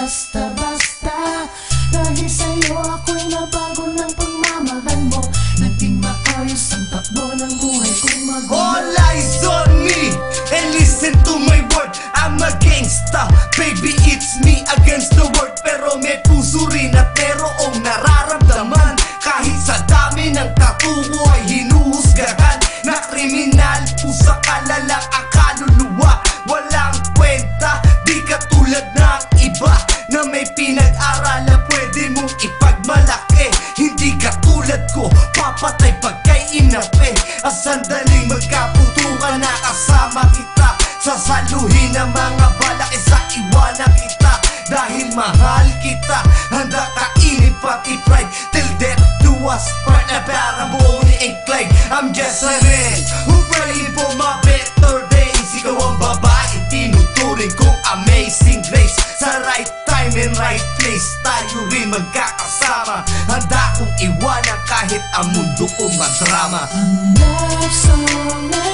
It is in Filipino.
basta-basta. Dahil sa'yo ako'y nabago ng pagmamahal mo. Naging maayos ang takbo ng buhay kong magulo. All eyes on me and listen to my word. I'm a gangsta, baby, it's me against the world. Pero may puso rin at merong nararamdaman. Kahit sa dami ng katubo ay hinuhusgahan na kriminal, pusa kalalang ang kaluluwa. Walang kwenta, di katulad ng iba na may pinag-aral na pwede mong ipagmalaki. Hindi katulad ko, papatay pagkay inape. Ang sandaling magkaputukan na kasama kita. Sasaluhin ang mga balak sa iwanan kita. Dahil mahal kita, handa kainin pati pride. Till death do us part na para Bonnie and Clyde. I'm just a man who praying for my better days. Ikaw ang babae, tinuturing kong amazing grace. Sa right time and right place, tayo rin magkakasama. Handa kong iwanan kahit ang mundo kong madrama. Ang love song na